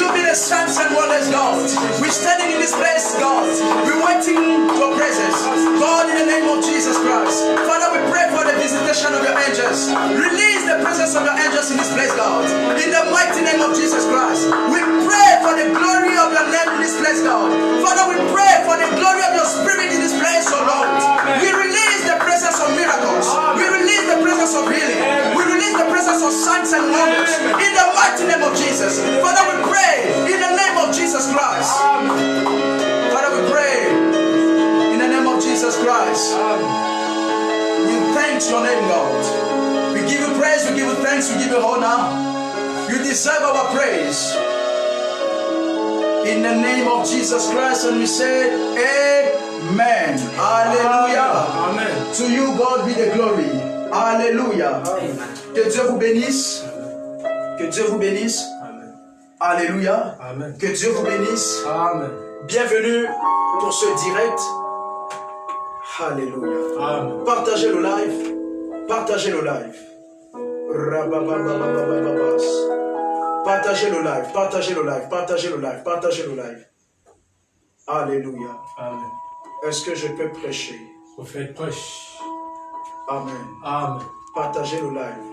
you be the signs and wonders, God. We're standing in this place, God. We're waiting for presence. God, in the name of Jesus Christ. Father, we pray for the visitation of your angels. Release the presence of your angels in this place, God. In the mighty name of Jesus Christ. We pray for the glory of your name in this place, God. Father, we pray for the glory of your spirit in this place, oh Lord. We release the presence of miracles. We release the presence of healing. We release the presence of signs and wonders. In the mighty name of Jesus. Father, we pray in the name of Jesus Christ. Father, we pray in the name of Jesus Christ. We thank your name, God. We give you praise, we give you thanks, we give you honor. You deserve our praise. In the name of Jesus Christ, and we say, Amen. Hallelujah. Amen. To you, God, be the glory. Alléluia. Que Dieu vous bénisse. Que Dieu vous bénisse. Amen. Alléluia. Amen. Que Dieu vous bénisse. Amen. Bienvenue pour ce direct. Alléluia. Amen. Partagez le live. Partagez le live. Rabababababababas. Partagez le live. Partagez le live. Partagez le live. Partagez le live. Alléluia. Amen. Est-ce que je peux prêcher? Prophète prêche. Amen. Amen. Partagez le live.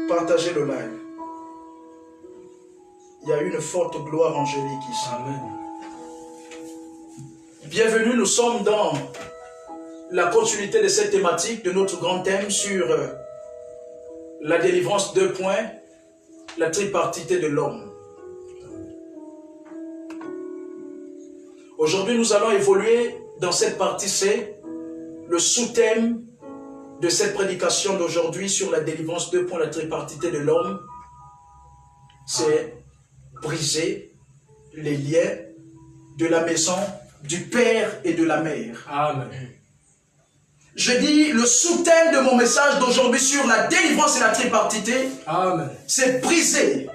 Partagez le live. Il y a une forte gloire angélique ici. Amen. Bienvenue, nous sommes dans la continuité de cette thématique, de notre grand thème sur la délivrance 2 points, la tripartité de l'homme. Aujourd'hui, nous allons évoluer dans cette partie C, le sous-thème de cette prédication d'aujourd'hui sur la délivrance 2 points, la tripartité de l'homme. C'est briser les liens de la maison du père et de la mère. Amen. Je dis le sous-thème de mon message d'aujourd'hui sur la délivrance et la tripartité, Amen. c'est briser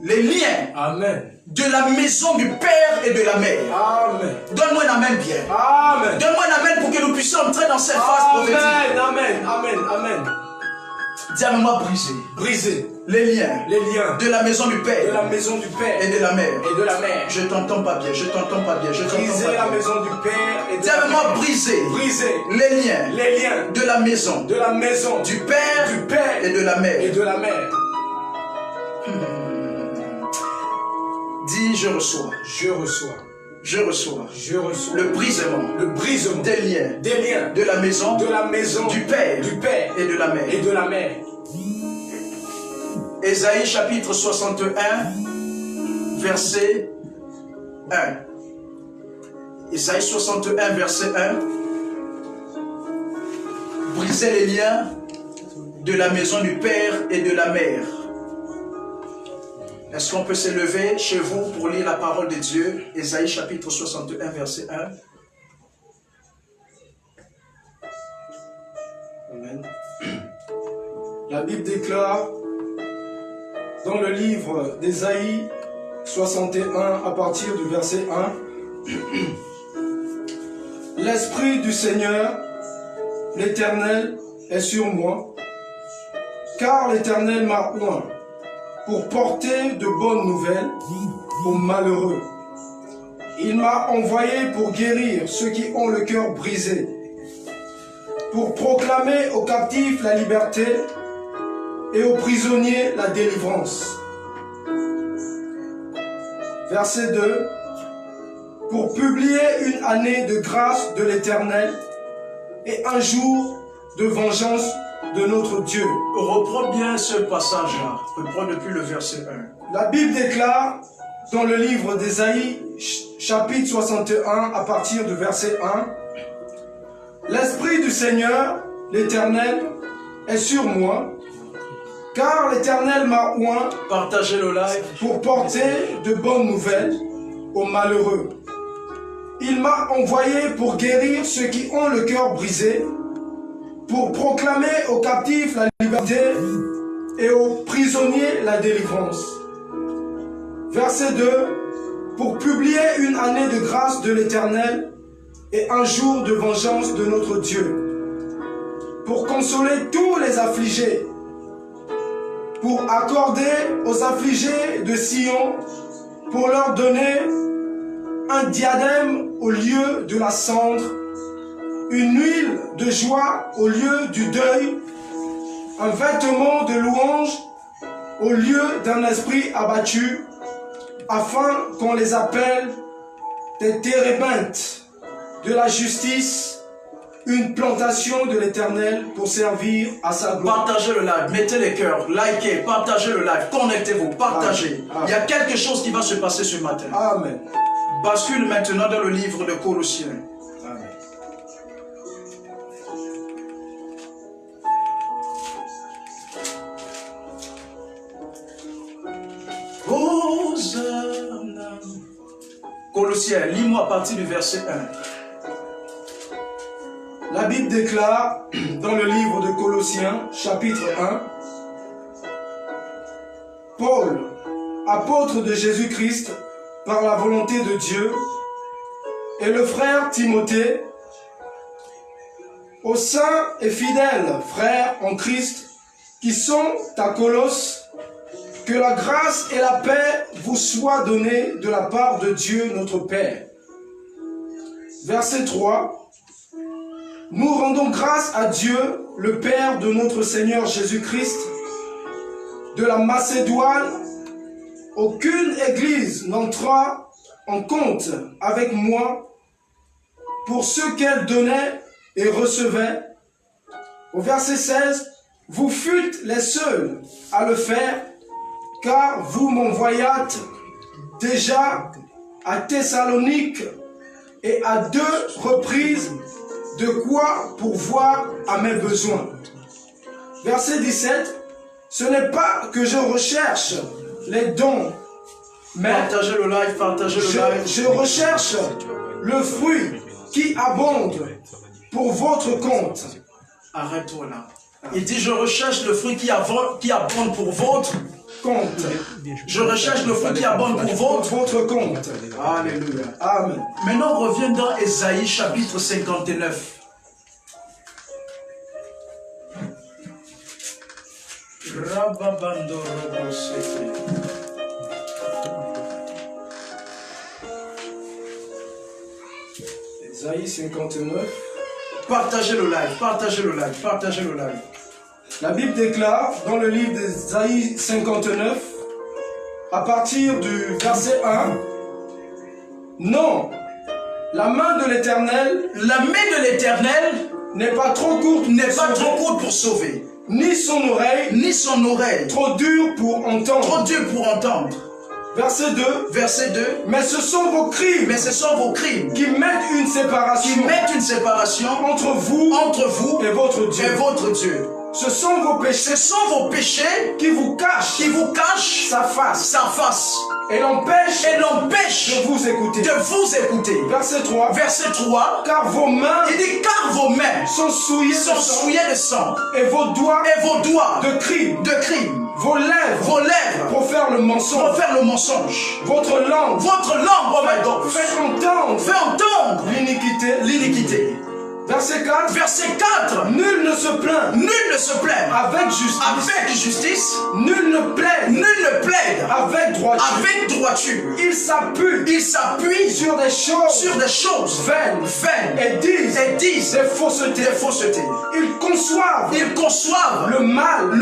les liens Amen. de la maison du père et de la mère. Amen. Donne-moi un amen bien. Amen. Donne-moi un amen pour que nous puissions entrer dans cette phase prophétique. Amen. Amen. Amen. Amen. Dis avec moi briser Briser les liens les liens de la maison du de père la maison du Père et de la mère. et de la mère. Je t'entends pas bien, je t'entends pas bien, je t'entends Briser pas la bien. maison du Père et de Dis la avec moi mère. briser Briser les liens les liens de la maison de la maison du père du Père et de la mère. et de la mère. Dis je reçois, Je reçois. je reçois Je reçois le brisement des liens liens de la maison de la maison du père et de la mère. et de la mère. Ésaïe chapitre 61, verset 1. Ésaïe 61, verset 1. Briser les liens de la maison du père et de la mère. Est-ce qu'on peut s'élever chez vous pour lire la parole de Dieu? Ésaïe chapitre 61, verset 1. Amen. La Bible déclare dans le livre d'Ésaïe 61 à partir du verset 1. L'Esprit du Seigneur, l'Éternel, est sur moi, car l'Éternel m'a oint pour porter de bonnes nouvelles aux malheureux. Il m'a envoyé pour guérir ceux qui ont le cœur brisé, pour proclamer aux captifs la liberté et aux prisonniers la délivrance. Verset 2. Pour publier une année de grâce de l'Éternel et un jour de vengeance de notre Dieu. Reprends bien ce passage-là. Reprends depuis le verset 1. La Bible déclare dans le livre d'Ésaïe, chapitre 61, à partir du verset 1. L'Esprit du Seigneur, l'Éternel, est sur moi, car l'Éternel m'a oint Partagez le live. pour porter de bonnes nouvelles aux malheureux. Il m'a envoyé pour guérir ceux qui ont le cœur brisé, pour proclamer aux captifs la liberté et aux prisonniers la délivrance. Verset 2. Pour publier une année de grâce de l'Éternel et un jour de vengeance de notre Dieu, pour consoler tous les affligés pour accorder aux affligés de Sion, pour leur donner un diadème au lieu de la cendre, une huile de joie au lieu du deuil, un vêtement de louange au lieu d'un esprit abattu, afin qu'on les appelle des térébintes de la justice, une plantation de l'Éternel pour servir à sa gloire. Partagez le live, mettez les cœurs, likez, partagez le live, connectez-vous, partagez. Amen. Il y a quelque chose qui va se passer ce matin. Amen. Bascule maintenant dans le livre de Colossiens. Amen. Hosanna. Colossiens, lis-moi à partir du verset 1. La Bible déclare dans le livre de Colossiens, chapitre 1, Paul, apôtre de Jésus-Christ, par la volonté de Dieu, et le frère Timothée, aux saints et fidèles frères en Christ qui sont à Colosse, que la grâce et la paix vous soient données de la part de Dieu notre Père. Verset 3. Nous rendons grâce à Dieu, le Père de notre Seigneur Jésus-Christ. De la Macédoine, aucune église n'entra en compte avec moi pour ce qu'elle donnait et recevait. Au verset 16, vous fûtes les seuls à le faire, car vous m'envoyâtes déjà à Thessalonique et à 2 reprises de quoi pourvoir à mes besoins. Verset 17, ce n'est pas que je recherche les dons, mais Partagez le live, partagez le live. je recherche le fruit qui abonde pour votre compte. Arrête-toi là. Il dit, je recherche le fruit qui abonde pour votre Compte. Je recherche le fruit qui abonde pour Votre compte. Alléluia. Amen. Maintenant, on revient dans Ésaïe chapitre 59. Ésaïe 59. Partagez le live, partagez le live, partagez le live. La Bible déclare dans le livre d'Ésaïe 59, à partir du verset 1, non, la main de l'Éternel n'est pas trop courte, trop courte pour sauver, ni son oreille trop dure pour entendre. Verset 2, mais ce sont vos crimes qui mettent une séparation entre vous et votre Dieu. Ce sont vos péchés qui vous cachent sa face et l'empêchent de vous écouter. Verset 3, car vos mains sont souillées de sang et vos doigts de crime. Vos lèvres profèrent le mensonge. Votre langue oh my God, fait entendre l'iniquité. Verset 4, nul ne se plaint avec justice, nul ne plaide avec droiture. Il s'appuie sur des choses vaines et disent des faussetés. Ils conçoivent le mal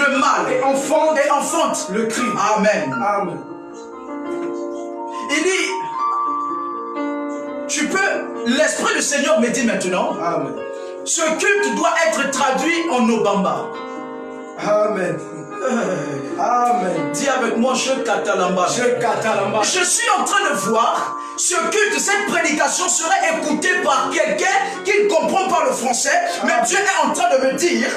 et enfantent le crime. Amen. Amen. Il dit, l'Esprit du Seigneur me dit maintenant, Amen. ce culte doit être traduit en Obamba. Amen. Amen. Dis avec moi, je Katalamba. Je suis en train de voir ce culte, cette prédication serait écoutée par quelqu'un qui ne comprend pas le français, mais Dieu est en train de me dire,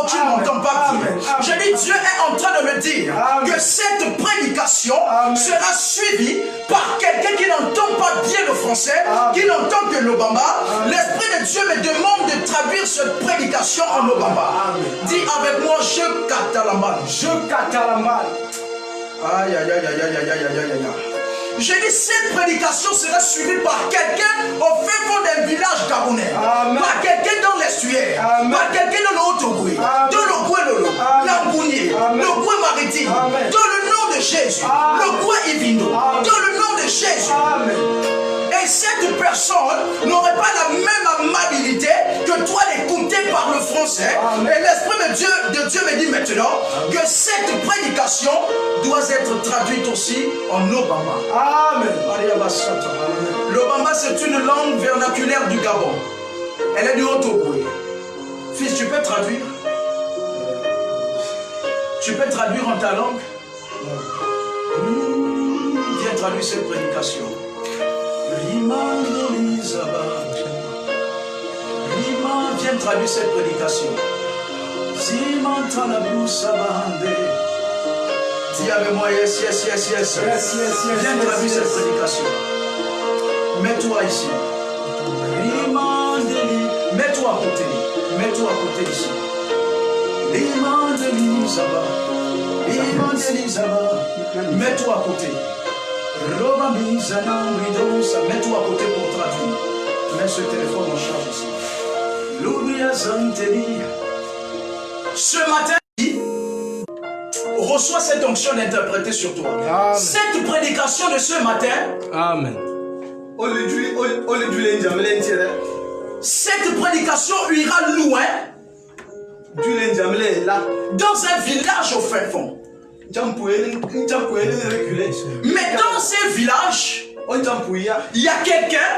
tu ne m'entends pas, je dis, Dieu est en train de me dire que cette prédication sera suivie par quelqu'un qui n'entend pas bien le français, qui n'entend que l'Obamba. L'Esprit de Dieu me demande de traduire cette prédication en Obamba. Dis avec moi, je Katalamba. Aïe, aïe, aïe, aïe, aïe, aïe, aïe, aïe, aïe. J'ai dit, cette prédication sera suivie par quelqu'un au fin fond d'un village gabonais, par quelqu'un dans l'estuaire, par quelqu'un dans le Haut-Ogooué, dans le Gouelolo, l'Ambounier, le Goué maritime. Amen. Dans le nom de Jésus. Amen. Le quoi est vindo. Amen. Dans le nom de Jésus. Amen. Et cette personne n'aurait pas la même amabilité que toi d'écouter par le français. Amen. Et l'Esprit de Dieu me dit maintenant que cette prédication doit être traduite aussi en Obama. Amen. L'Obama, c'est une langue vernaculaire du Gabon. Elle est du Haut-Togo. Fils, tu peux traduire? Tu peux traduire en ta langue? Viens traduire cette prédication. Viens traduire cette prédication. Dis avec moi, yes. Viens traduire cette prédication. Mets-toi ici. Mets-toi à côté. Mets-toi à côté ici. Mets-toi à côté. Mets-toi à côté pour traduire. Mets ce téléphone en charge ici. Ce matin, reçois cette onction d'interpréter sur toi. Amen. Cette prédication de ce matin. Amen. Cette prédication ira loin dans un village au fin fond. Mais dans ce village, il y a quelqu'un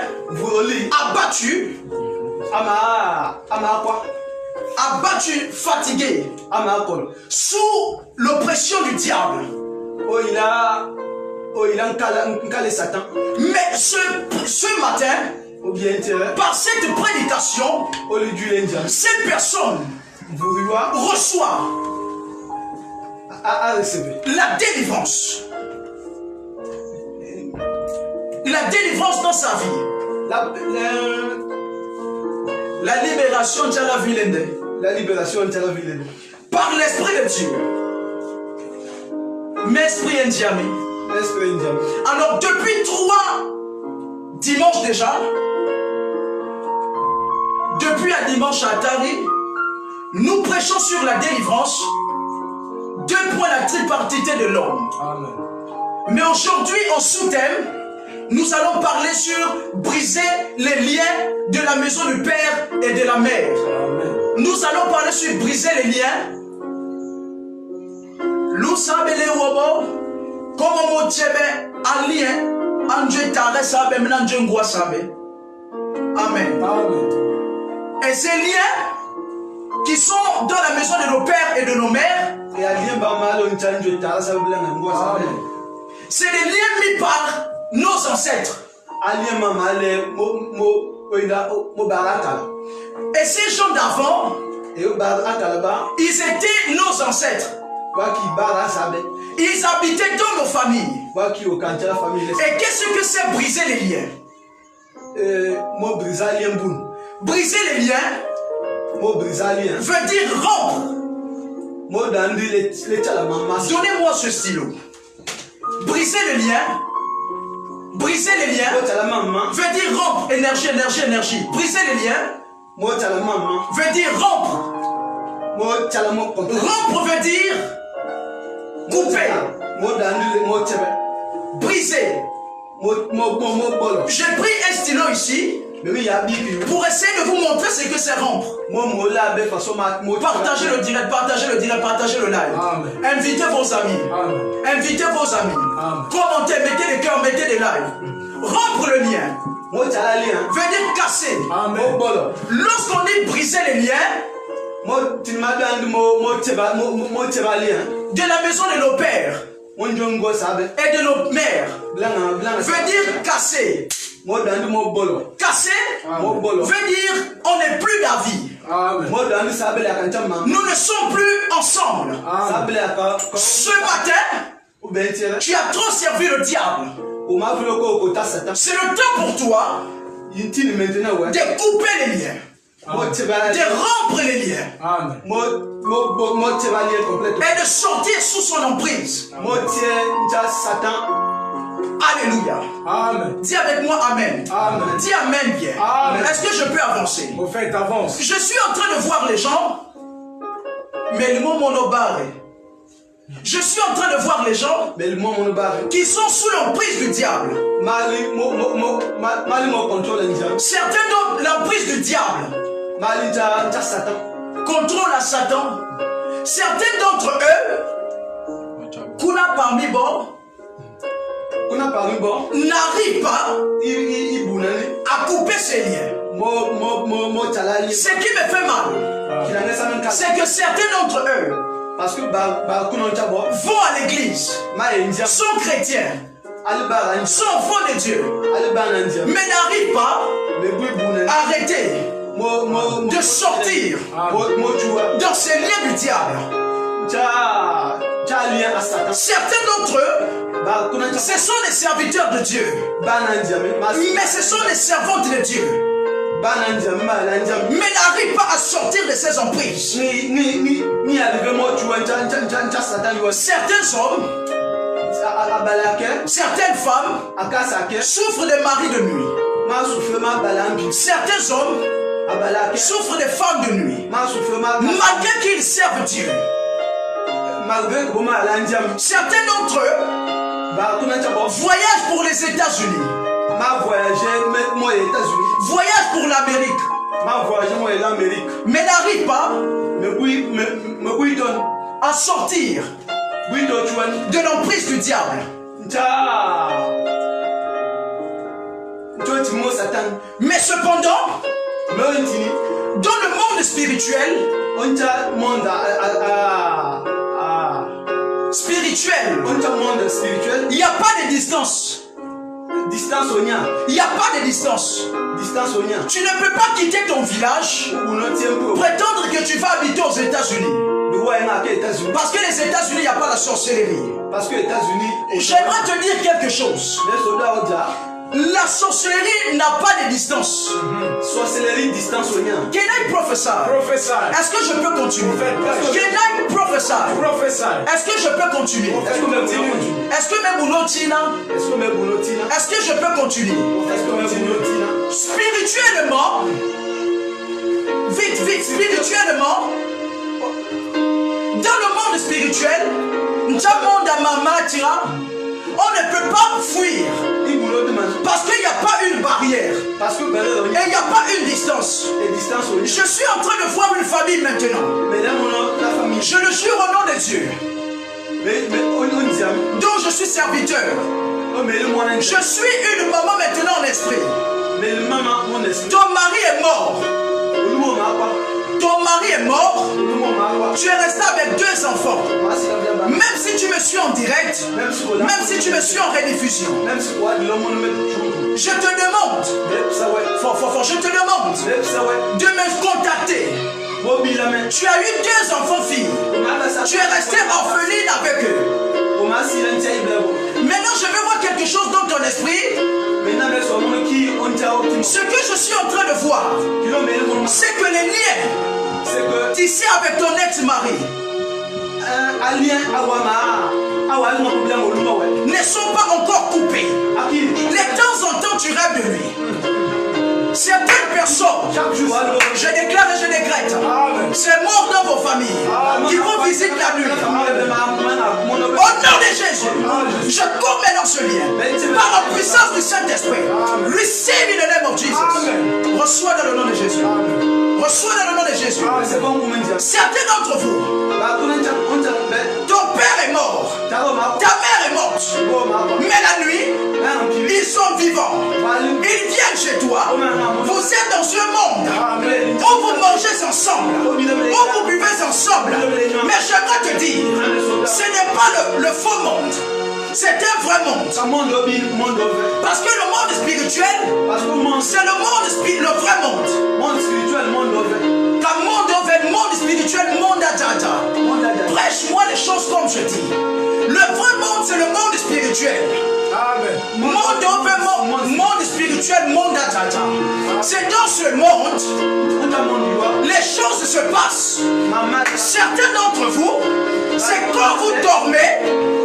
abattu, fatigué, sous l'oppression du diable. Mais ce matin, par cette prédication, cette personne reçoit la délivrance. La délivrance dans sa vie. La libération de la ville. Par l'Esprit de Dieu. M'esprit indiamé. Alors depuis 3 dimanches déjà, depuis un dimanche à Tari, nous prêchons sur la délivrance. 2 points, la tripartité de l'homme. Mais aujourd'hui, en sous-thème, nous allons parler sur briser les liens de la maison du père et de la mère. Amen. Nous allons parler sur briser les liens. Nous savons comment on tient un lien. Amen. Amen. Et ces liens qui sont dans la maison de nos pères et de nos mères, c'est des liens mis par nos ancêtres. Et ces gens d'avant, ils étaient nos ancêtres. Ils habitaient dans nos familles. Et qu'est-ce que c'est briser les liens? Briser les liens veut dire rompre. Donnez-moi ce stylo. Briser les liens. Briser les liens veut dire rompre. Énergie. Briser les liens veut dire rompre. Rompre veut dire couper. Briser. J'ai pris un stylo ici pour essayer de vous montrer ce que c'est rompre. Partagez le direct, partagez le live. Amen. Invitez vos amis. Amen. Invitez vos amis. Amen. Commentez, mettez des cœurs, mettez des lives. Rompre le lien veut dire casser. Amen. Lorsqu'on dit briser les liens de la maison de nos pères et de nos mères, veut dire casser. Casser veut dire on n'est plus d'avis. Amen. Nous ne sommes plus ensemble. Amen. Ce matin, tu as trop servi le diable. C'est le temps pour toi de couper les liens. De rompre les liens. Amen. Et de sortir sous son emprise. Alléluia. Amen. Dis avec moi Amen. Amen. Dis Amen bien. Amen. Est-ce que je peux avancer? Au fait, avance. Je suis en train de voir les gens, mais le mot monobare. Je suis en train de voir les gens qui sont sous l'emprise du diable. Certains ont l'emprise du diable. Contrôle à Satan. Certains d'entre eux, Kuna parmi bon, n'arrivent pas à couper ses liens. Ce qui me fait mal, c'est que certains d'entre eux vont à l'église, sont chrétiens, sont enfants de Dieu, mais n'arrivent pas à arrêter de sortir dans ces liens du diable. Certains d'entre eux, ce sont des serviteurs de Dieu, mais ce sont des servantes de Dieu, mais n'arrivent pas à sortir de ces emprises. Certains hommes, certaines femmes souffrent des maris de nuit. Certains hommes souffrent des femmes de nuit, malgré qu'ils servent Dieu. Certains d'entre eux voyagent pour les États-Unis, voyagent pour l'Amérique, mais n'arrivent pas à sortir de l'emprise du diable. Mais cependant, dans le monde spirituel, il n'y a pas de distance. Il n'y a pas de distance. Tu ne peux pas quitter ton village, prétendre que tu vas habiter aux États-Unis. Parce que les États-Unis, il n'y a pas la sorcellerie. J'aimerais te dire quelque chose. La sorcellerie n'a pas de distance. Can I prophesy? Est-ce que je peux continuer? Can I prophesy? Est-ce que je peux continuer? Est-ce que même Boulotina? Est-ce que je peux continuer? Spirituellement, vite, spirituellement, dans le monde spirituel, on ne peut pas fuir. Parce qu'il n'y a pas une barrière. Et il n'y a pas une distance. Je suis en train de voir une famille maintenant. Je le jure au nom de Dieu, dont je suis serviteur. Je suis une maman maintenant en esprit. Ton mari est mort. Ton mari est mort. Tu es resté avec 2 enfants. Même si tu me suis en direct, même si tu me suis en rediffusion, je te demande, je te demande de me contacter. Tu as eu 2 enfants filles. Tu es resté orpheline avec eux. Maintenant, je veux voir quelque chose dans ton esprit. Ce que je suis en train de voir, c'est que les liens tissés avec ton ex-mari ne sont pas encore coupés. De temps en temps, tu rêves de lui. Certaines personnes, je déclare et je décrète, c'est mort dans vos familles, qui vous visitent la nuit. Au nom de Jésus, je coupe maintenant ce lien par la puissance du Saint-Esprit. Receive in the name of Jesus. Reçois dans le nom de Jésus. Reçois dans le nom de Jésus. Certains d'entre vous, ton père est mort, ta mère est morte, mais la nuit, ils sont vivants. Ils viennent chez toi. Vous êtes dans ce monde où vous mangez ensemble, où vous buvez ensemble. Mais j'aimerais te dire, ce n'est pas le faux monde. C'est un vrai monde. Parce que le monde spirituel, c'est le vrai monde. Comme monde spirituel, monde adjata. Prêche-moi les choses comme je dis. Le vrai monde, c'est le monde spirituel. Monde spirituel, monde adjata. C'est dans ce monde, les choses se passent. Certains d'entre vous, c'est quand vous dormez,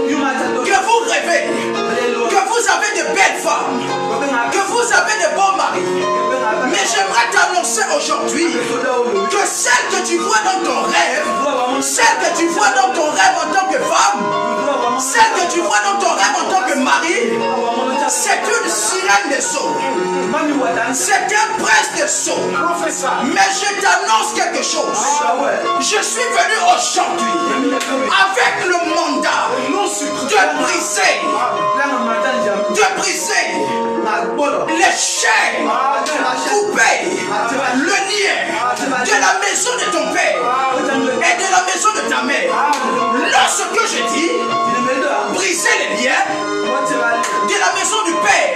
que vous rêvez, que vous avez de belles femmes, que vous avez de bons maris. Mais j'aimerais t'annoncer aujourd'hui que celle que tu vois dans ton rêve, en tant que femme, C'est un prince de sceaux. Mais je t'annonce quelque chose. Je suis venu aujourd'hui avec le mandat de briser les chaînes, couper le lien de la maison de ton père et de la maison de ta mère. Lorsque je dis briser les liens de la maison du père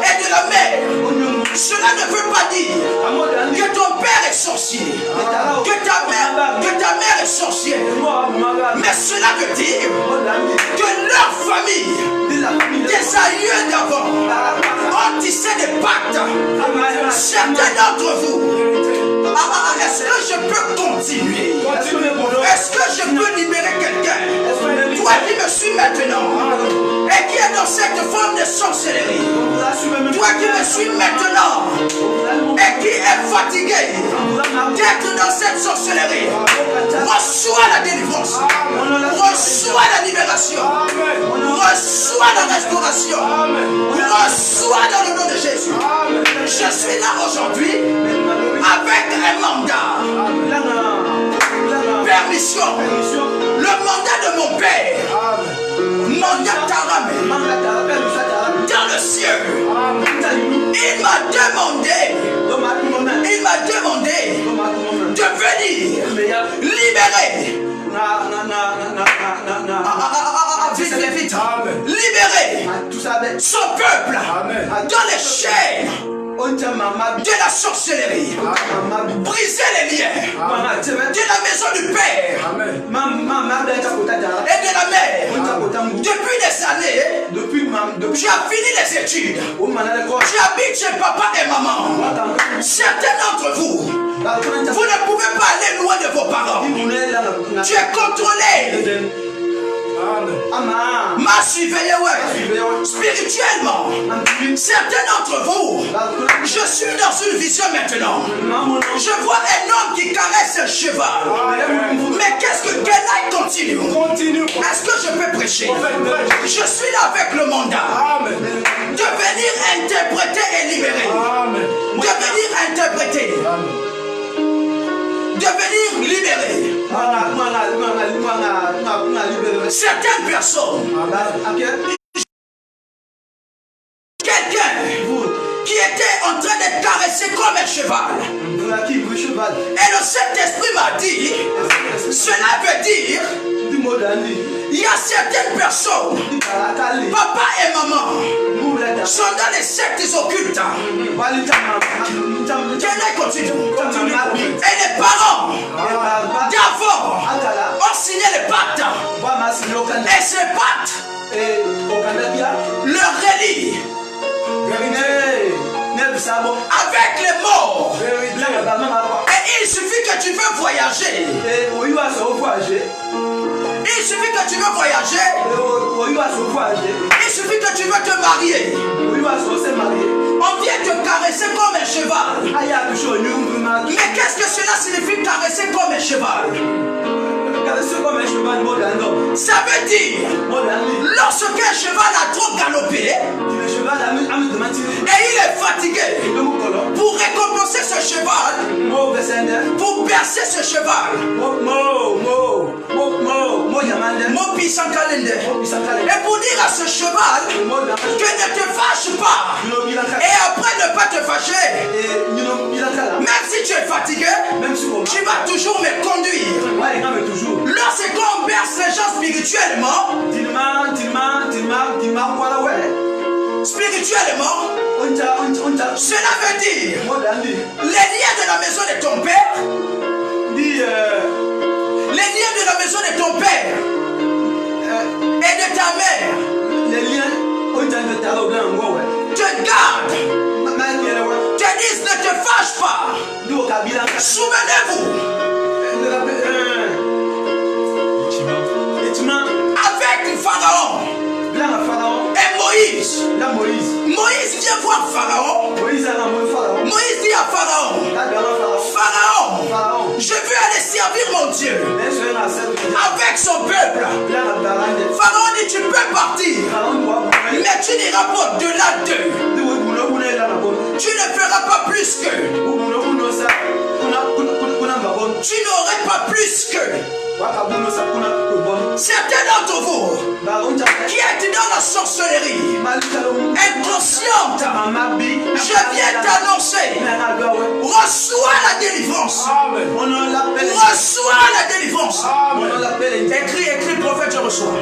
et de la mère, cela ne veut pas dire que ton père est sorcier, que ta mère est sorcière, mais cela veut dire que leur famille, des aïeux d'avant, ont tissé des pactes. Certains d'entre vous, est-ce que je peux continuer? Est-ce que je peux libérer quelqu'un? Toi qui me suis maintenant et qui est dans cette forme de sorcellerie, toi qui me suis maintenant et qui est fatigué d'être dans cette sorcellerie, reçois la délivrance, reçois la libération, reçois la restauration, reçois dans le nom de Jésus. Je suis là aujourd'hui avec un mandat, permission, le mandat de mon père, mandat Taramé, dans le ciel. Il m'a demandé de venir libérer. Vite. Libérer son peuple dans les chaînes de la sorcellerie, briser les liens de la maison du père et de la mère. Depuis des années, tu as fini les études, tu habites chez papa et maman. Certains d'entre vous, vous ne pouvez pas aller loin de vos parents. Tu es contrôlé. Ma surveillé, spirituellement. Certains d'entre vous, je suis dans une vision maintenant. Je vois un homme qui caresse un cheval. Mais qu'est-ce que Kenaï continue? Est-ce que je peux prêcher? Je suis là avec le mandat de venir interpréter et libérer. De venir interpréter. De venir libérer. Certaines personnes, quelqu'un qui était en train de caresser comme un cheval, et le Saint-Esprit m'a dit, cela veut dire, il y a certaines personnes, papa et maman, sont dans les sectes occultes. Continue. Et les parents d'avant ont signé les pactes. Et ces pactes leur relient avec les morts. Et il suffit que tu veux voyager. Il suffit que tu veux voyager. Il suffit que tu veux te marier. On vient te caresser comme un cheval. Mais qu'est-ce que cela signifie caresser comme un cheval? Ça veut dire, lorsqu'un cheval a trop galopé et il est fatigué, pour récompenser ce cheval, pour bercer ce cheval, et pour dire à ce cheval que ne te fâche pas, et après ne pas te fâcher, même si tu es fatigué, tu vas toujours me conduire. Lorsqu'on berce les gens spirituellement, cela veut dire les liens de la maison de ton père, les liens de la maison de ton père et de ta mère te gardent, te disent ne te fâche pas. Souvenez-vous, avec Pharaon et Moïse. Moïse vient voir Pharaon. Moïse dit à Pharaon, Pharaon, je veux aller servir mon Dieu avec son peuple. Pharaon dit, tu peux partir, mais tu n'iras pas au-delà d'eux. Tu ne feras pas plus que. Tu n'aurais pas plus que. Certains d'entre vous qui êtes dans la sorcellerie, inconsciente, je viens t'annoncer, reçois la délivrance. Reçois la délivrance. Écris prophète, je reçois.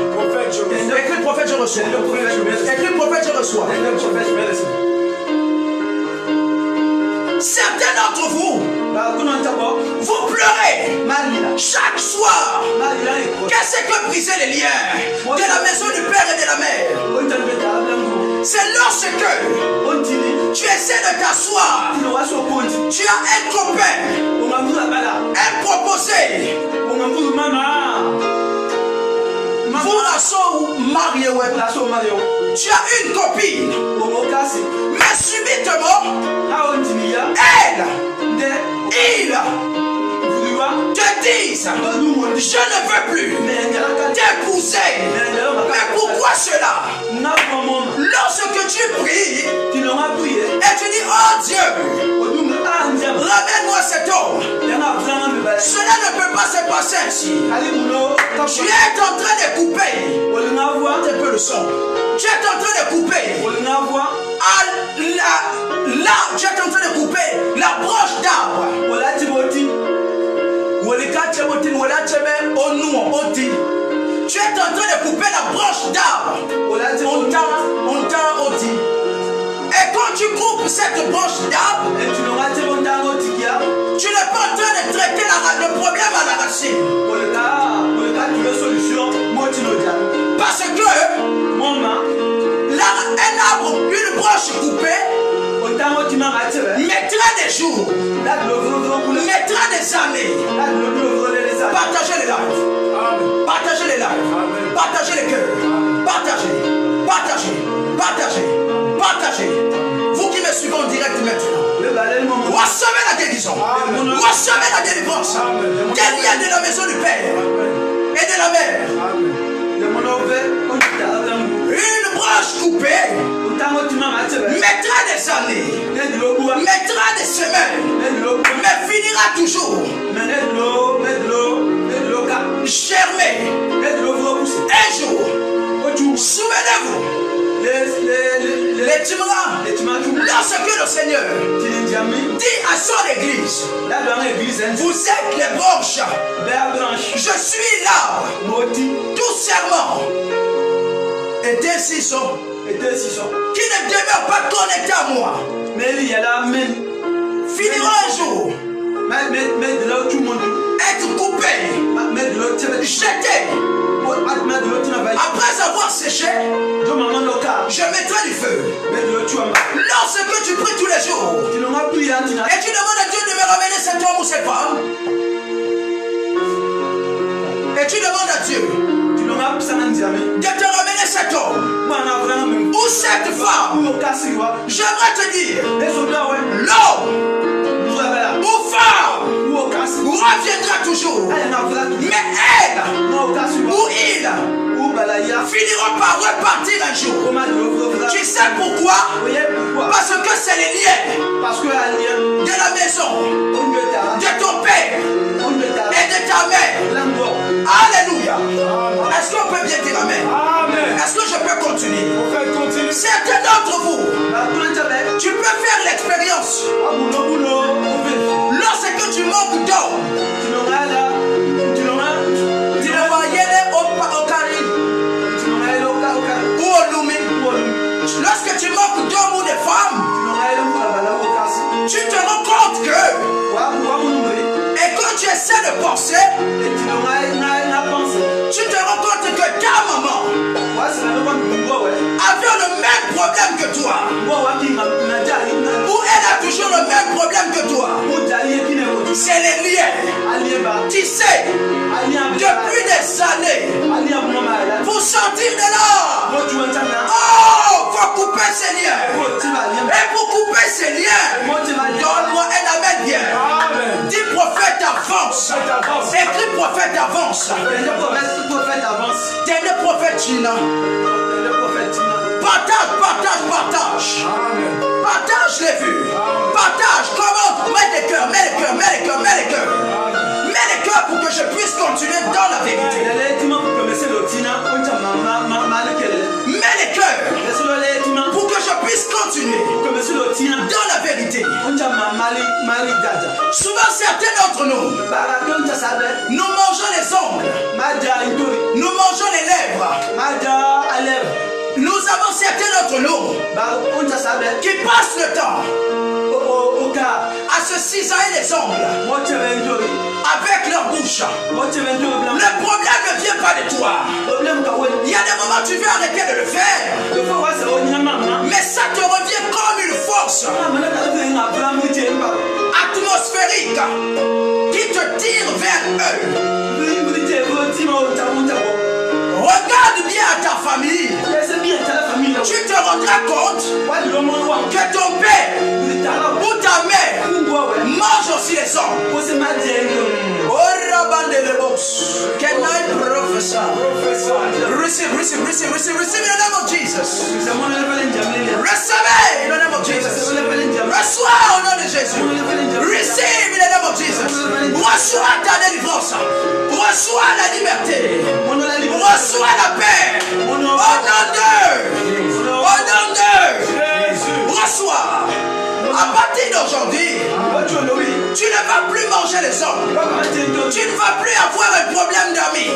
Écris prophète, je reçois. Écris prophète, je reçois. Certains d'entre vous, vous pleurez chaque soir. Qu'est-ce que briser les liens de la maison du père et de la mère? C'est lorsque tu essaies de t'asseoir, tu as un copain, un proposé, tu as une copine, mais subitement, elle, il te disent, je ne veux plus t'épouser. Mais pourquoi cela? Lorsque tu pries et tu dis, oh Dieu, ramène-moi cet homme, cela ne peut pas se passer ainsi. Tu es en train de couper un peu le son. Tu es en train de couper là, tu es en train de couper la branche d'arbre. Tu es en train de couper la branche d'arbre. Et quand tu coupes cette branche d'arbre, tu n'es pas en train de traiter le problème à la racine. Parce que un arbre, une branche coupée, mettra des jours, mettra des années. Partagez les lives. Partagez les lives. Partagez les cœurs. Partagez. Vous qui me suivez en direct maintenant, recevez la guérison. Recevez la délivrance. Des liens de la maison du Père et de la mère. Une branche coupée mettra des années, mettra des semaines, mais finira toujours germer. Un jour, souvenez-vous, les Timra, lorsque le Seigneur dit à son église, vous êtes les branches, je suis l'arbre, tout serment était si sont qui ne demeure pas connecté à moi, finira un jour être coupé, jeté. Après avoir séché, je mettrai du feu. Lorsque tu pries tous les jours et tu demandes à Dieu de me ramener cet homme ou cette femme, et tu demandes à Dieu de te ramener cet homme ou cette femme, j'aimerais te dire, l'homme ou femme reviendra toujours, mais elle ou il finiront par repartir un jour. Tu sais pourquoi? Parce que c'est les liens de la maison, de ton père et de ta mère. Alléluia. Est-ce qu'on peut bien dire amen? Est-ce que je peux continuer? Certains d'entre vous, tu peux faire l'expérience. Lorsque tu manques d'eau, lorsque tu manques d'hommes ou de femmes, tu te rends compte que, et quand tu essaies de penser, tu te rends compte que ta maman avait le même problème que toi, ou elle a toujours le même problème que toi. C'est les liens. Tu sais, depuis des années, pour sortir de là, faut couper ces liens. Et pour couper ces liens, donne-moi un amen bien. Dis prophète avance. Écris prophète avance. Dernier prophète China. Partage. Partage les vues. Partage. Comment? Mets les cœurs, mets les cœurs, mets les cœurs, mets les cœurs. Mets les cœurs pour que je puisse continuer dans la vérité. Mets les cœurs pour que je puisse continuer dans la vérité. Souvent certains d'entre nous, nous mangeons les ongles, nous mangeons les lèvres. Nous avons certains d'entre nous qui passent le temps à se cisailler les ongles avec leur bouche. Le problème ne vient pas de toi. Il y a des moments où tu veux arrêter de le faire, mais ça te revient comme une force atmosphérique qui te tire vers eux. Regarde bien à ta famille. Tu te rendras compte que ton père ou ta mère mange aussi les hommes. Can I prophesy? Receive in the name of Jesus. Recevez in the name of Jesus. Reçois au nom de Jésus. Receive in the name of Jesus. Reçois ta délivrance. Reçois la liberté. Reçois la paix. Au nom d'eux. Au nom d'eux. Reçois. À partir d'aujourd'hui, tu ne vas plus manger les hommes. Tu ne vas plus avoir un problème d'amis.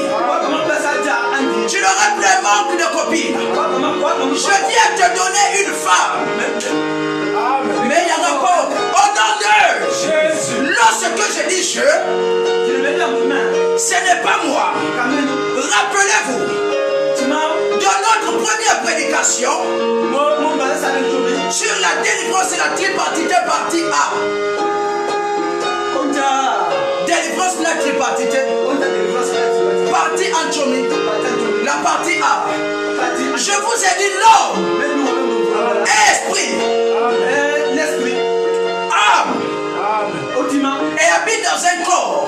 Tu n'auras plus un manque de copines. Je viens te donner une femme. Mais il y a encore au nom d'eux. Lorsque je dis je, ce n'est pas moi. Rappelez-vous de notre première prédication sur la délivrance et la tripartité partie A. Délivrance et la tripartité partie Anthony. La partie A. Je vous ai dit l'homme, esprit, âme et habite dans un corps.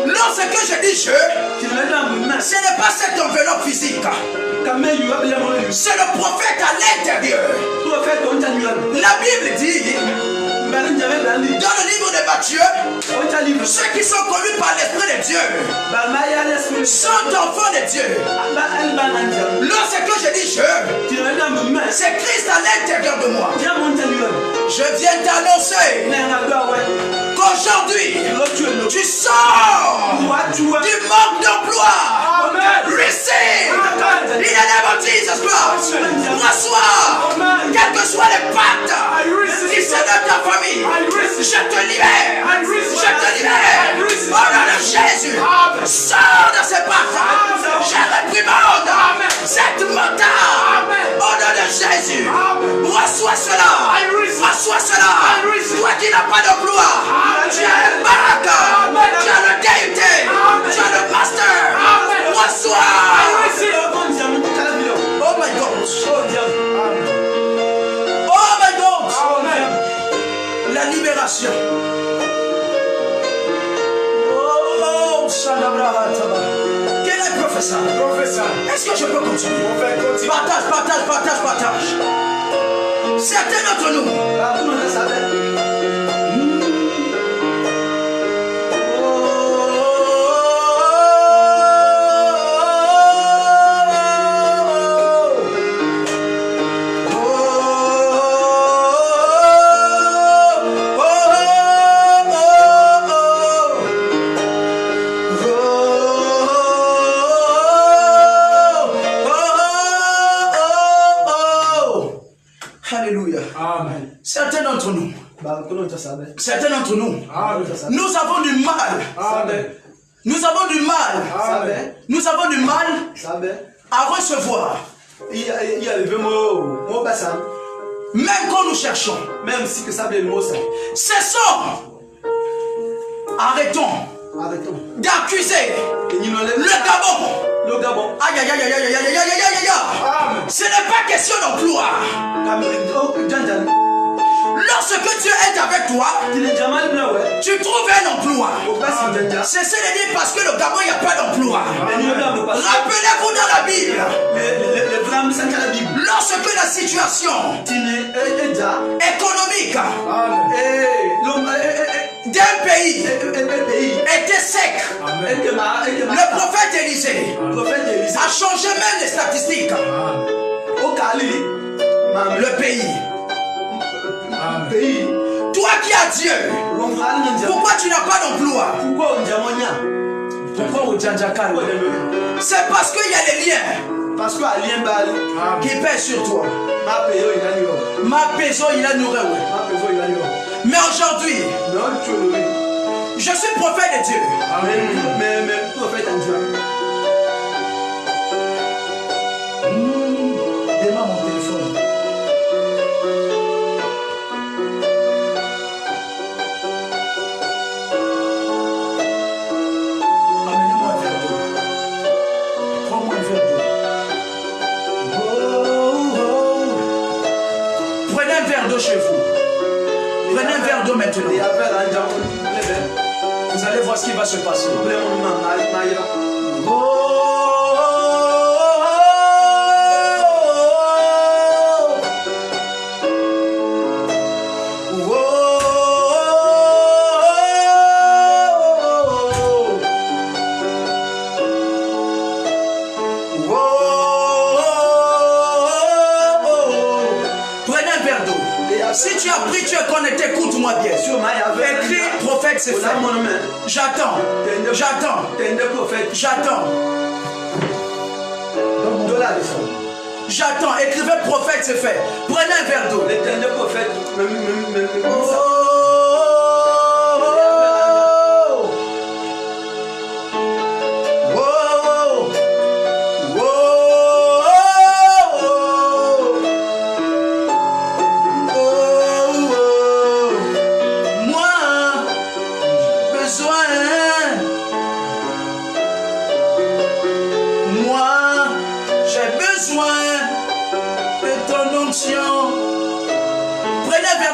Lorsque je dis je, ce n'est pas cette enveloppe physique. C'est le prophète à l'intérieur. La Bible dit dans le livre de Matthieu, ceux qui sont connus par l'Esprit de Dieu sont enfants de Dieu. Lorsque je dis je, c'est Christ à l'intérieur de moi. Je viens t'annoncer qu'aujourd'hui tu sors du manque d'emploi. Receive in the name of Jesus Christ. Reçois, quels que soient les pactes qui sont dans ta famille, je te libère. Je te libère. Au nom de Jésus, sors de ces pactes. Je réprimande cette mentale. Au nom de Jésus, reçois cela. Reçois cela. Toi qui n'as pas d'emploi, tu as un bac, tu as le DUT, tu as le master. Reçois. Oh my God. Oh my God. La libération. Oh, Shadabrahataba. Quel est le professeur? Est-ce que je peux continuer? Partage. Certains d'entre nous. Alléluia. Amen. Certains d'entre nous, nous avons du mal. Amen. Nous avons du mal. Amen. Nous avons du mal à recevoir. Même quand nous cherchons. Même si que ça cessons. Arrêtons d'accuser le Gabon. Aïe aïe aïe aïe aïe aïe aïe aïe aïe. Ce n'est pas question d'emploi. Lorsque Dieu est avec toi, tu trouves un emploi. Cessez de dire parce que le Gabon, il n'y a pas d'emploi. Rappelez-vous dans la Bible. Lorsque la situation pays était sec. Le prophète Élisée a changé même les statistiques. Le pays. Toi qui as Dieu, pourquoi tu n'as pas d'emploi? C'est parce qu'il y a les liens qui pèsent sur toi. Ma péso il a nourri. Mais aujourd'hui, je suis prophète de Dieu. Démarre mon téléphone. Amenez-moi un verre d'eau. Prends-moi un verre d'eau. Prenez un verre d'eau chez vous. Prenez un verre d'eau maintenant. Vous allez voir ce qui va se passer. Si tu as pris, tu es connecté, écoute-moi bien. Écris, prophète, c'est fait. J'attends. J'attends. Écrivez, prophète, c'est fait. Prenez un verre d'eau.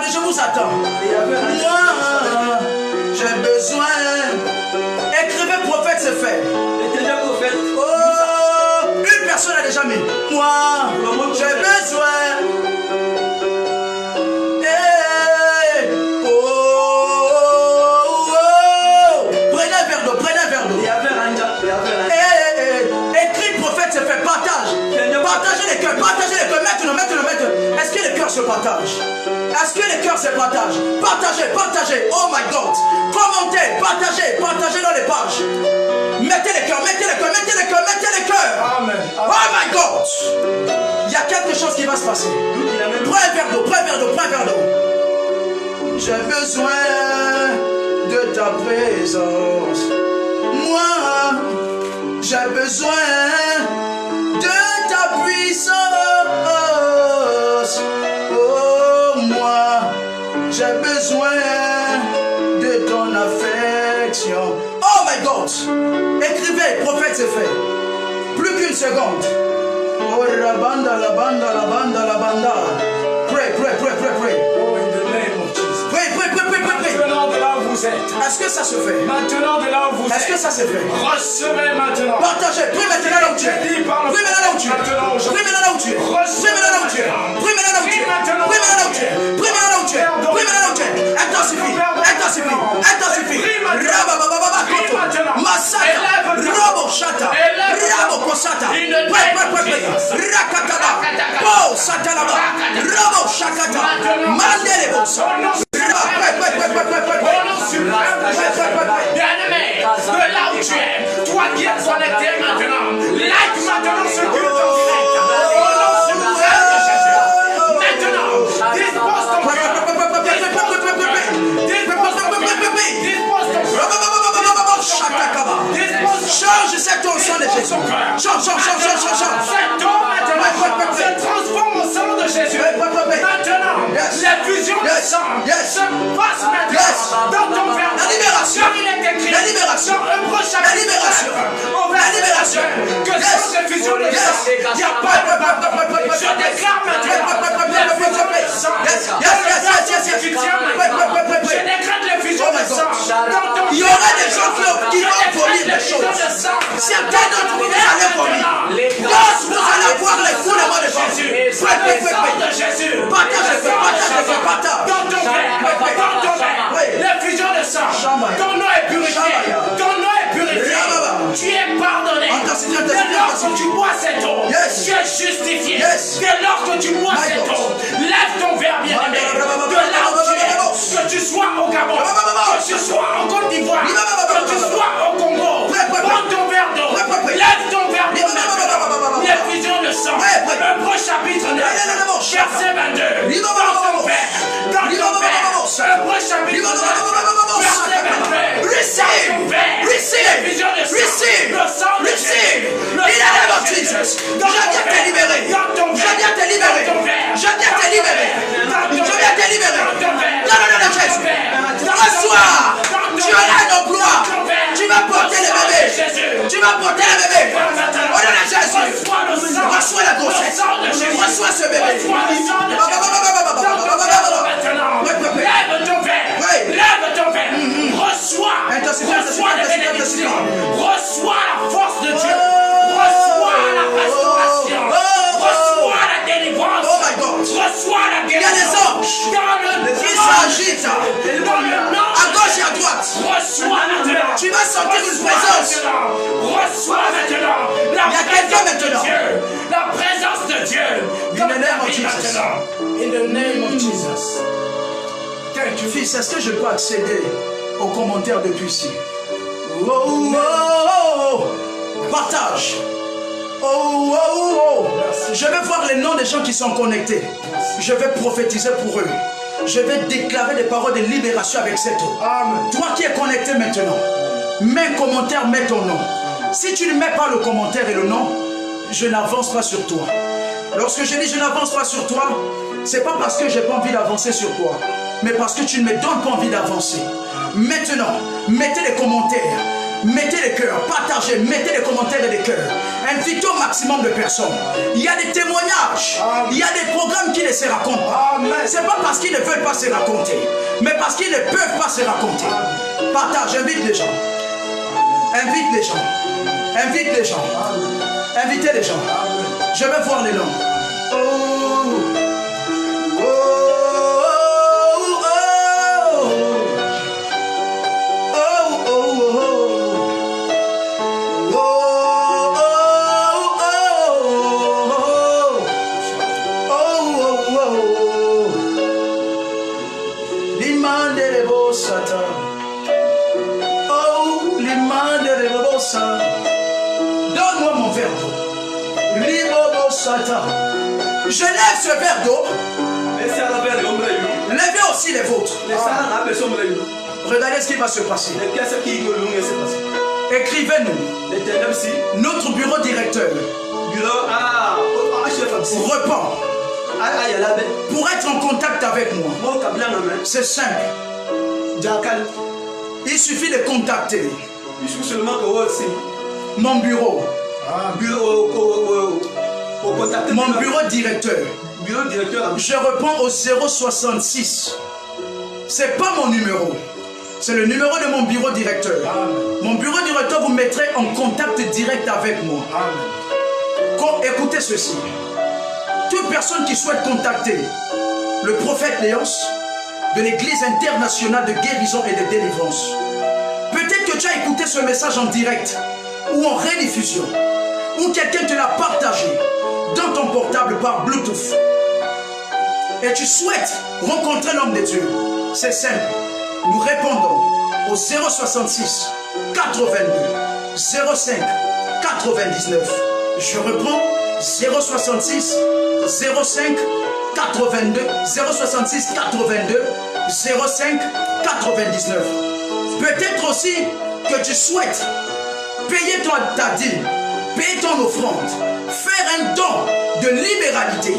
Je vous attends. Moi, j'ai besoin. Écrivez prophète, c'est fait. Oh, une personne a déjà mis. Moi, j'ai besoin. Hey. Oh, oh. Prenez un verre d'eau, prenez un verre d'eau. Hey. Écris prophète, c'est fait. Partage. Partagez les cœurs, maintenant. Est-ce que les cœurs se partagent? Est-ce que les cœurs se partagent? Partagez. Oh my God. Commentez, partagez dans les pages. Mettez les cœurs. Amen. Oh my God. Il y a quelque chose qui va se passer. Prends un verre d'eau. J'ai besoin de ta présence. Moi, j'ai besoin de ta puissance. Oh, moi, j'ai besoin de ton affection. Oh my God. Écrivez, prophète, c'est fait. Plus qu'une seconde. Oh, la banda. Pray. Oh, in the name of Jesus. Pray. Maintenant de là où vous êtes. Est-ce que ça se fait? Maintenant de là où vous êtes. Est-ce que ça se fait? Recevez maintenant. Partagez. Prie maintenant là où tu es. Prie maintenant là où tu es. Intensifie. Massata. Robo Shata. Rabo Kosata. Rakataba. Po Satalaba. Robo Shakata. Mandelebo. Bien-aimé, de là où tu es, toi qui es connecté maintenant, like maintenant ce culte en direct. Au nom suprême de Jésus. Maintenant, dispose ton cœur. Change cette onction de Jésus. Change. Cet homme maintenant se transforme au sang de Jésus. Maintenant, les fusions de sang se passent maintenant dans ton verre. La libération. Il est écrit La libération. dans Hébreux chapitre 9, La libération. que sans ces fusions de sang, il n'y a pas de pardon. Je déclare maintenant les fusions de sang. Je décrète les fusions de sang dans ton il y aura des gens qui vont vomir des choses. Certains d'entre vous allez vomir. D'autres vous allez voir les foulements de Jésus. Partage. Dans ton verre, les fusions de sang. que tu bois cette eau, Yes. tu es justifié. Yes. Dès lors que tu bois My cette God. eau, lève ton verre bien-aimé. De là où tu es, que tu sois au Gabon, que tu sois en Côte d'Ivoire, que tu sois au Congo, prends ton verre d'eau, lève ton verre d'eau maintenant. L'effusion de sang, Hébreux chapitre 9, verset 22. Dans ton verre, Hébreux chapitre 9, verset 22. Receive. Dans ton verre, Receive. l'effusion de sang, Receive. le sang de Receive. Jésus, In le the sang name of de Jésus. Jesus. Dans Je ton viens te verre, libérer. dans ton Je verre, viens te libérer. dans ton verre, Je viens te libérer. Je viens te libérer. dans ton verre, Dans le nom de Jésus. Reçois. Tu as un emploi. Tu vas porter le bébé. Tu vas porter le bébé. Au nom de Jésus. Reçois la grossesse. Reçois ce bébé. Lève ton verre. Lève ton verre. Reçois les bénédictions. Reçois la force de Dieu. Reçois la restauration. Reçois la délivrance. Oh my God. Reçois la Il y a guérison. des anges Dans le qui nom, s'agitent dans le nom à gauche et à droite. reçois maintenant. Tu vas sentir une Reçois présence. maintenant. Reçois maintenant. La Il y a quelqu'un présence de maintenant. Dieu. La présence de Dieu. In Dans the ta name of vie Jesus. maintenant. In the name of Jesus. Thank you. Fils, est-ce que je peux accéder aux commentaires depuis ici? Oh, oh, oh, oh. Partage. Oh, oh, oh. Je vais voir les noms des gens qui sont connectés. Je vais prophétiser pour eux. Je vais déclarer des paroles de libération avec cette eau. Amen. Toi qui es connecté maintenant, mets un commentaire, mets ton nom. Si tu ne mets pas le commentaire et le nom, je n'avance pas sur toi. Lorsque je dis je n'avance pas sur toi, c'est pas parce que j'ai pas envie d'avancer sur toi, mais parce que tu ne me donnes pas envie d'avancer. Maintenant, mettez les commentaires, mettez les cœurs, partagez, mettez les commentaires et les cœurs. Invitez au maximum de personnes. Il y a des témoignages, il y a des programmes qui ne se racontent pas. C'est pas parce qu'ils ne veulent pas se raconter, mais parce qu'ils ne peuvent pas se raconter. Partage, invite les gens. Invite les gens. Invite les gens. Invitez les gens. Je vais voir les noms. Oh, oh, oh, oh, donne-moi mon verre d'eau. Je lève ce verre d'eau. Levez aussi les vôtres. Regardez ce qui va se passer. Écrivez-nous. Notre bureau directeur repent pour être en contact avec moi. C'est simple. Il suffit de contacter mon bureau. Mon bureau directeur. Je reprends au 066. C'est pas mon numéro. C'est le numéro de mon bureau directeur. Mon bureau directeur vous mettrez en contact direct avec moi. Écoutez ceci. Toute personne qui souhaite contacter le prophète Léonce de l'Église internationale de guérison et de délivrance. Peut-être que tu as écouté ce message en direct ou en rediffusion, ou quelqu'un te l'a partagé dans ton portable par Bluetooth. Et tu souhaites rencontrer l'homme de Dieu. C'est simple. Nous répondons au 066 82 05 99. Je reprends 066 05 82 066 82 05 99. Peut-être aussi que tu souhaites payer ta dîme, payer ton offrande, faire un don de libéralité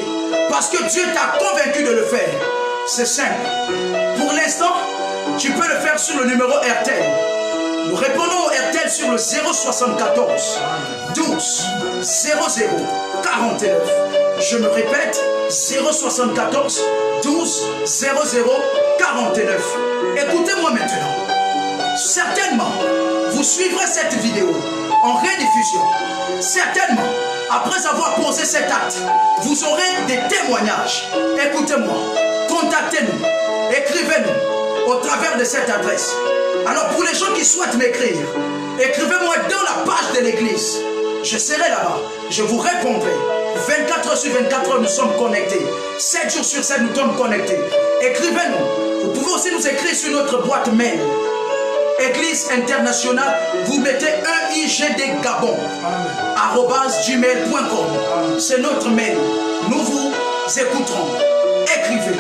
parce que Dieu t'a convaincu de le faire. C'est simple. Pour l'instant, tu peux le faire sur le numéro RTL. Nous répondons au RTL sur le 074 12 00 49. Je me répète, 074 12 00 49. Écoutez-moi maintenant. Certainement, vous suivrez cette vidéo en rediffusion. Certainement, après avoir posé cet acte, vous aurez des témoignages. Écoutez-moi, contactez-nous, écrivez-nous au travers de cette adresse. Alors pour les gens qui souhaitent m'écrire, écrivez-moi dans la page de l'église Je serai là-bas. Je vous répondrai. 24 heures sur 24 heures, nous sommes connectés. 7 jours sur 7, nous sommes connectés. Écrivez-nous. Vous pouvez aussi nous écrire sur notre boîte mail. Église internationale, vous mettez EIGD Gabon @gmail.com. C'est notre mail. Nous vous écouterons. Écrivez.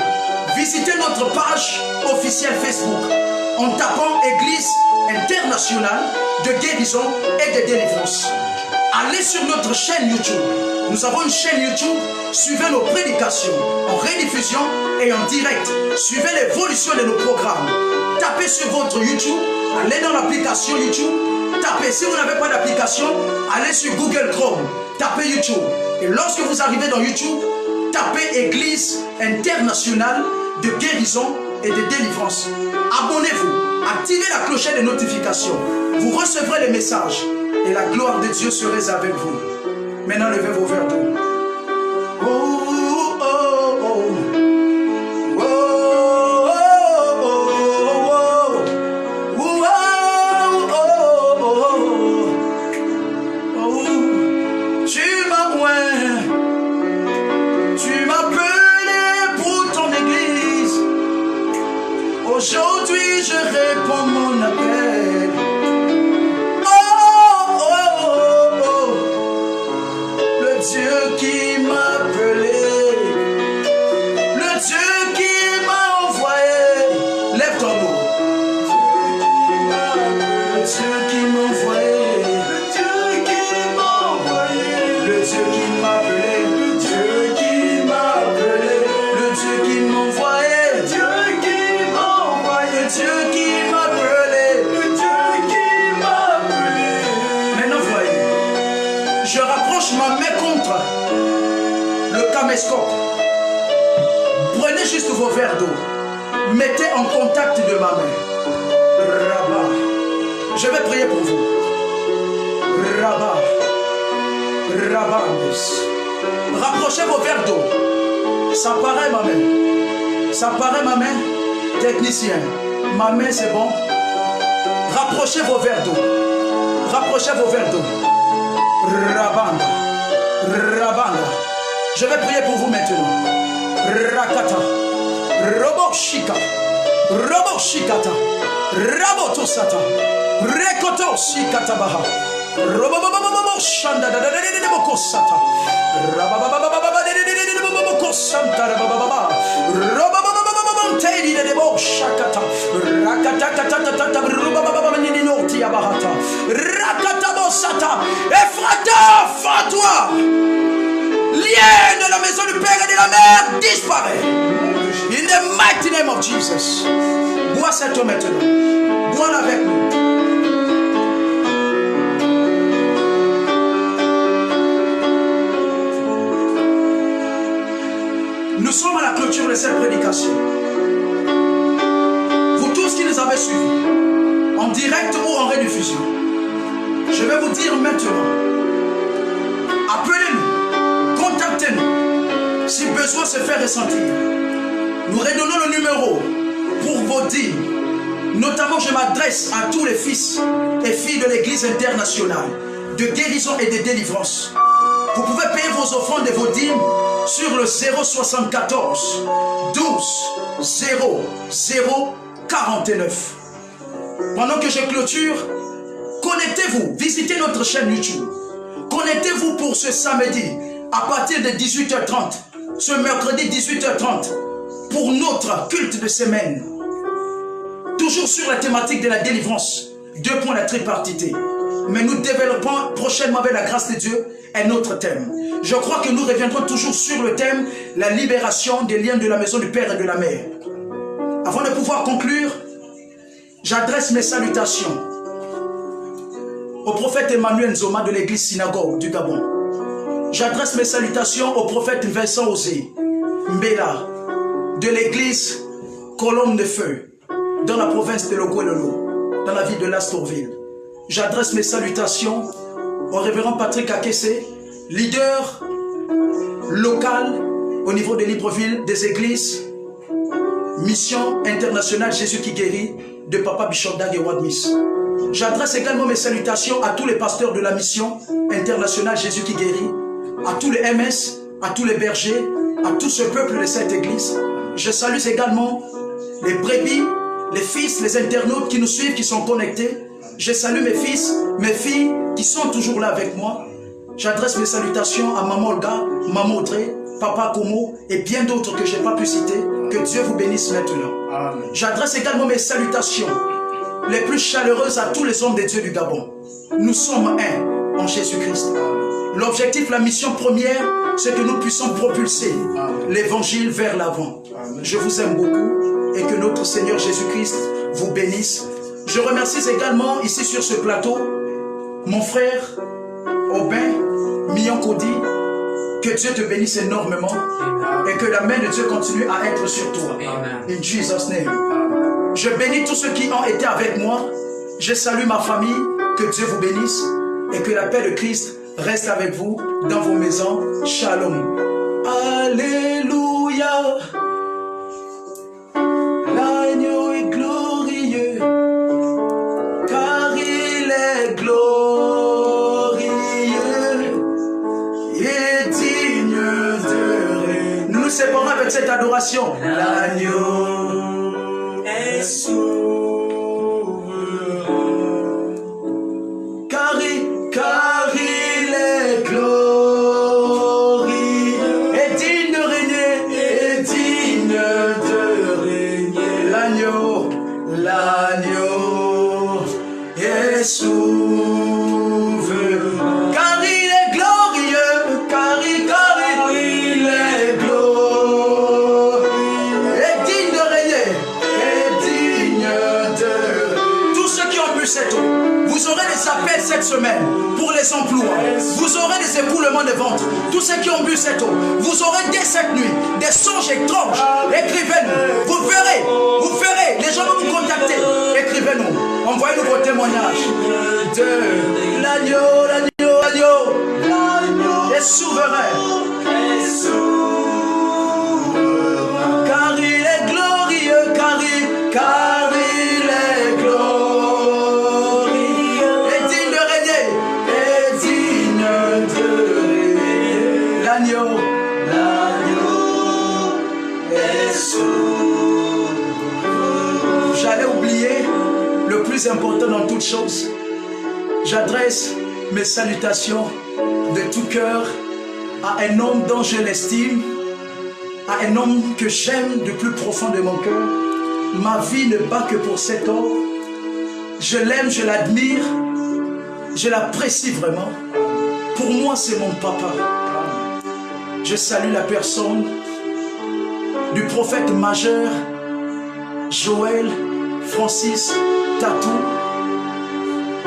Visitez notre page officielle Facebook en tapant Église internationale de guérison et de délivrance. Allez sur notre chaîne YouTube. Nous avons une chaîne YouTube. Suivez nos prédications en rediffusion et en direct. Suivez l'évolution de nos programmes. Tapez sur votre YouTube. Allez dans l'application YouTube. Tapez. Si vous n'avez pas d'application, allez sur Google Chrome. Tapez YouTube. Et lorsque vous arrivez dans YouTube, tapez Église internationale de guérison et de délivrance. Abonnez-vous. Activez la clochette de notification. Vous recevrez les messages. Et la gloire de Dieu serait avec vous. Maintenant, levez vos verres d'eau. Oh, oh, oh. Oh, oh, oh. Oh, oh, oh. Oh, tu m'as oint. Tu m'as appelé pour ton église. Aujourd'hui, je réponds mon appel. Dieu qui m'a appelé, le Dieu qui m'a envoyé, lève ton dos. Le Dieu qui m'a envoyé, le Dieu qui m'a envoyé, le Dieu qui m'a appelé, le Dieu qui m'a appelé, le Dieu qui m'a envoyé, le Dieu qui m'a envoyé, le Dieu qui m'a appelé, le Dieu qui m'a appelé. Maintenant voyez, je rapproche ma main contre le caméscope. Prenez juste vos verres d'eau. Mettez en contact de ma main. Rabat. Je vais prier pour vous. Rabat. Rabandis. Rapprochez vos verres d'eau. Ça paraît ma main. Ça paraît ma main. Technicien. Ma main c'est bon. Rapprochez vos verres d'eau. Rapprochez vos verres d'eau. Rabanda. Rabanda. Je vais prier pour vous maintenant. Rakata. Roboshika. Roboshikata. Rabotosata. Rekoto Sikatabaha. Robobobobobo Shanda de Bokosata. Rabababababa de Bokosanta Rabababa. Robobobobobo Tedi de Boshakata. Rakata Rubababa Ninoti Abahata. Rakata Bosata. Ephrata, fends-toi. Lien de la maison du Père et de la Mère disparaît. In the mighty name of Jesus. Bois cette eau maintenant. Bois avec nous. Nous sommes à la clôture de cette prédication. Vous tous qui nous avez suivis, en direct ou en rediffusion, je vais vous dire maintenant, appelez-nous, contactez-nous, si besoin se fait ressentir. Nous redonnons le numéro pour vos dîmes. Notamment, je m'adresse à tous les fils et filles de l'Église internationale de guérison et de délivrance. Vous pouvez payer vos offrandes et vos dîmes sur le 074 12 00 49. Pendant que je clôture, connectez-vous, visitez notre chaîne YouTube. Connectez-vous pour ce samedi à partir de 18h30, ce mercredi 18h30, pour notre culte de semaine. Toujours sur la thématique de la délivrance, 2 points, la tripartité. Mais nous développons prochainement avec la grâce de Dieu un autre thème. Je crois que nous reviendrons toujours sur le thème la libération des liens de la maison du Père et de la Mère. Avant de pouvoir conclure, j'adresse mes salutations au prophète Emmanuel Nzoma de l'église synagogue du Gabon. J'adresse mes salutations au prophète Vincent Osé Mbela de l'église Colombe de Feu dans la province de Loguelolo, dans la ville de Lastorville. J'adresse mes salutations au révérend Patrick Akessé, leader local au niveau de Libreville des églises Mission internationale Jésus qui guérit de Papa Bishop Dag et Wadmis. J'adresse également mes salutations à tous les pasteurs de la mission internationale Jésus qui guérit, à tous les MS, à tous les bergers, à tout ce peuple de cette église. Je salue également les brebis, les fils, les internautes qui nous suivent, qui sont connectés. Je salue mes fils, mes filles qui sont toujours là avec moi. J'adresse mes salutations à Maman Olga, Maman Audrey, Papa Komo et bien d'autres que je n'ai pas pu citer. Que Dieu vous bénisse maintenant. J'adresse également mes salutations les plus chaleureuses à tous les hommes de Dieu du Gabon. Nous sommes un en Jésus-Christ. L'objectif, la mission première, c'est que nous puissions propulser l'évangile vers l'avant. Je vous aime beaucoup et que notre Seigneur Jésus-Christ vous bénisse. Je remercie également ici sur ce plateau mon frère Aubin Miyonkodi. Que Dieu te bénisse énormément et que la main de Dieu continue à être sur toi. In Jesus' name. Je bénis tous ceux qui ont été avec moi. Je salue ma famille. Que Dieu vous bénisse et que la paix de Christ reste avec vous dans vos maisons. Shalom. Alléluia. L'agneau est glorieux, car il est glorieux et digne de règne. Nous nous séparons avec cette adoration. L'agneau est souverain, car il est glorieux et digne de régner, et digne de régner. L'agneau est souverain, car il est glorieux, car il est glorieux, et digne de régner, et digne de... Tous ceux qui ont bu cette eau, vous aurez des appels cette semaine pour les emplois. Vous aurez des éboulements de ventre. Tous ceux qui ont bu cette eau, vous aurez dès cette nuit des songes étranges. Écrivez-nous. Vous verrez. Les gens vont vous contacter. Écrivez-nous. Envoyez-nous vos témoignages. De l'agneau est souverain. Car il est glorieux, car il est glorieux. Et digne de régner, et digne de régner. L'agneau est souverain. J'allais oublier le plus important dans toute chose. J'adresse mes salutations de tout cœur à un homme dont je l'estime, à un homme que j'aime du plus profond de mon cœur. Ma vie ne bat que pour cet homme. Je l'aime, je l'admire, je l'apprécie vraiment. Pour moi, c'est mon papa. Je salue la personne du prophète majeur Joël Francis Tatou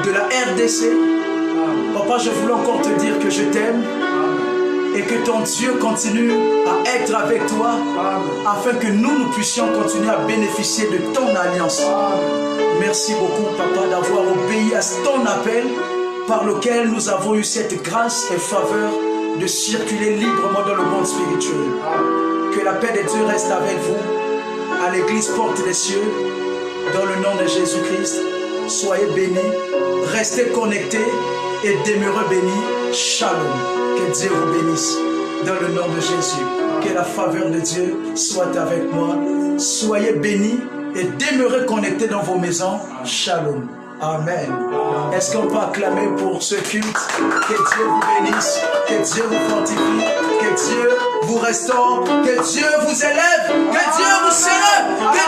de la RDC. Papa, je voulais encore te dire que je t'aime et que ton Dieu continue à être avec toi afin que nous puissions continuer à bénéficier de ton alliance. Merci beaucoup, papa, d'avoir obéi à ton appel par lequel nous avons eu cette grâce et faveur de circuler librement dans le monde spirituel. Que la paix de Dieu reste avec vous à l'église Porte des Cieux, dans le nom de Jésus-Christ. Soyez bénis, restez connectés et demeurez bénis. Shalom. Que Dieu vous bénisse dans le nom de Jésus. Que la faveur de Dieu soit avec moi. Soyez bénis et demeurez connectés dans vos maisons. Shalom. Amen. Est-ce qu'on peut acclamer pour ce culte? Que Dieu vous bénisse, que Dieu vous fortifie, que Dieu vous restaure, que Dieu vous élève, que Dieu vous célèbre, que